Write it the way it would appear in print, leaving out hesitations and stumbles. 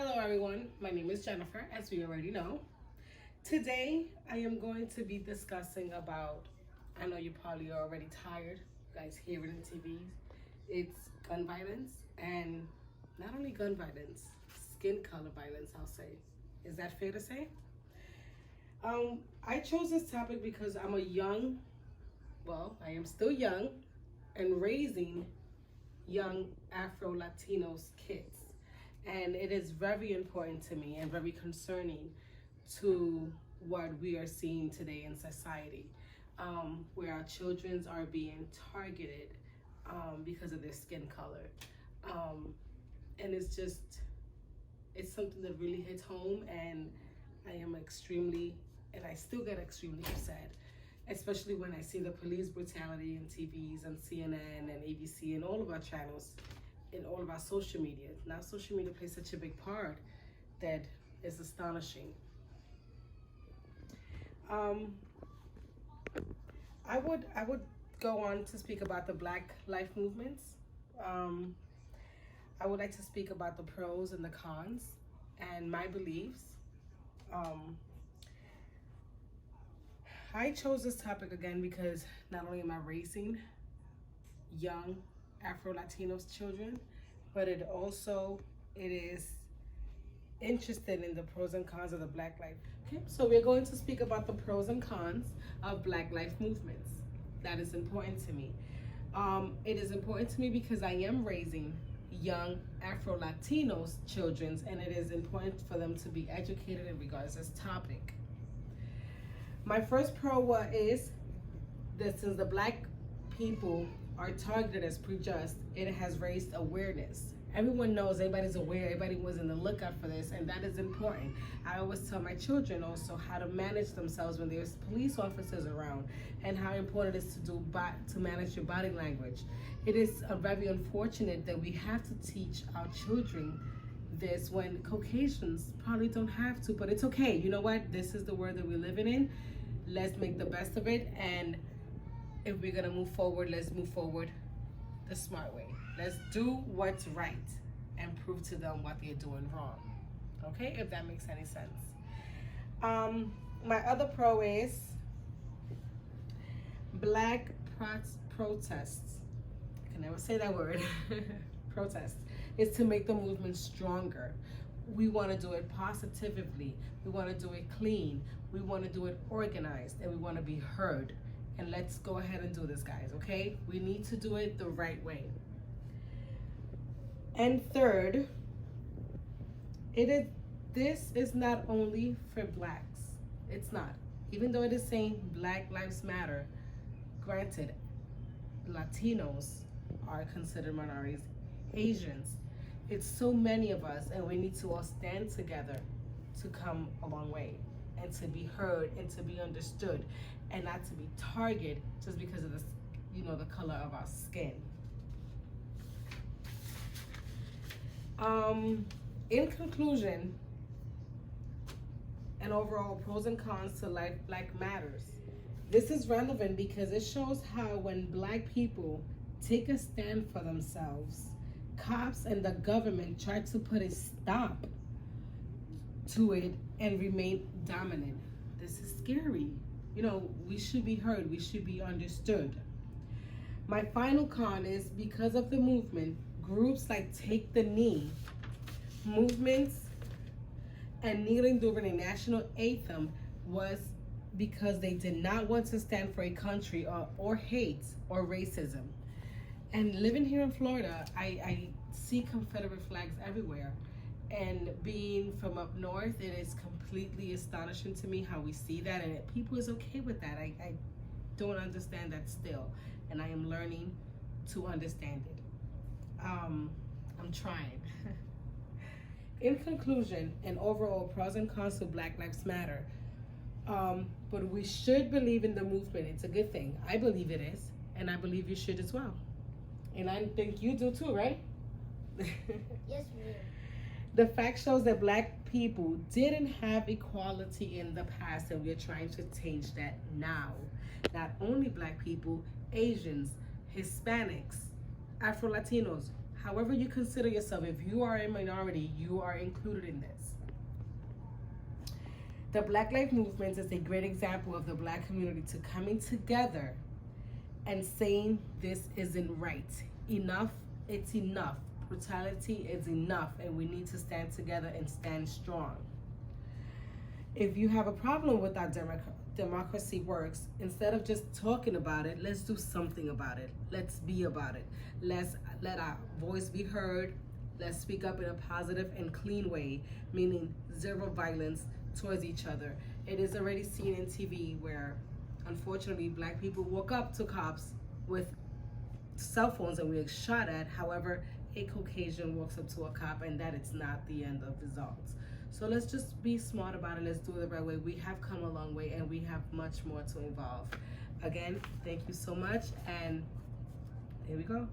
Hello everyone, my name is Jennifer, as we already know. Today I am going to be discussing about, I know you probably are already tired, you guys hear it in TVs, it's gun violence, and not only gun violence, skin color violence, I'll say. Is that fair to say? I chose this topic because I am still young and raising young Afro Latinos kids. And it is very important to me and very concerning to what we are seeing today in society, where our children are being targeted because of their skin color. Um, and it's something that really hits home, and I am extremely, and I still get extremely upset, especially when I see the police brutality in TVs and CNN and ABC and all of our channels, in all of our social media. Now social media plays such a big part that is astonishing. Um, I would go on to speak about the Black Life movements. Um, I would like to speak about the pros and the cons and my beliefs. Um, I chose this topic again because not only am I raising young Afro Latinos children, but it is interested in the pros and cons of the Black Life. Okay, so we're going to speak about the pros and cons of Black Life movements. That is important to me. It is important to me because I am raising young Afro Latinos children, and it is important for them to be educated in regards to this topic. My first pro is that since the Black people are targeted as prejudged, it has raised awareness. Everyone knows, everybody's aware, everybody was in the lookout for this, and that is important. I always tell my children also how to manage themselves when there's police officers around, and how important it is to manage your body language. It is very unfortunate that we have to teach our children this when Caucasians probably don't have to, but it's okay. You know what? This is the world that we're living in. Let's make the best of it, and if we're gonna move forward, let's move forward the smart way. Let's do what's right and prove to them what they're doing wrong. Okay, if that makes any sense. My other pro is Black protests. I can never say that word. Protest is to make the movement stronger. We want to do it positively. We want to do it clean. We want to do it organized, and we want to be heard. And let's go ahead and do this, guys, okay? We need to do it the right way. And third, this is not only for Blacks. It's not. Even though it is saying Black Lives Matter, granted, Latinos are considered minorities, Asians. It's so many of us, and we need to all stand together to come a long way, and to be heard, and to be understood, and not to be targeted just because of the color of our skin. In conclusion, and overall pros and cons to Life Black Matters. This is relevant because it shows how when Black people take a stand for themselves, cops and the government try to put a stop to it and remain dominant. This is scary. We should be heard, we should be understood. My final con is because of the movement, groups like Take the Knee, movements, and kneeling during a national anthem was because they did not want to stand for a country or hate or racism. And living here in Florida, I see Confederate flags everywhere. And being from up north, it is completely astonishing to me how we see that, and people is okay with that. I don't understand that still, and I am learning to understand it. I'm trying. In conclusion, and overall pros and cons to Black Lives Matter, but we should believe in the movement. It's a good thing. I believe it is, and I believe you should as well. And I think you do too, right? Yes, we do. The fact shows that Black people didn't have equality in the past, and we're trying to change that now. Not only Black people, Asians, Hispanics, Afro Latinos However you consider yourself, if you are a minority, you are included in this. The Black Lives Movement is a great example of the Black community to coming together and saying this isn't right. Enough, it's enough. Brutality is enough, and we need to stand together and stand strong. If you have a problem with how democracy works, instead of just talking about it, let's do something about it. Let's be about it. Let's let our voice be heard. Let's speak up in a positive and clean way, meaning zero violence towards each other. It is already seen in TV where, unfortunately, Black people walk up to cops with cell phones and we are shot at. However, a Caucasian walks up to a cop, and that is not the end of results. So let's just be smart about it. Let's do it the right way. We have come a long way, and we have much more to evolve. Again, thank you so much, and here we go.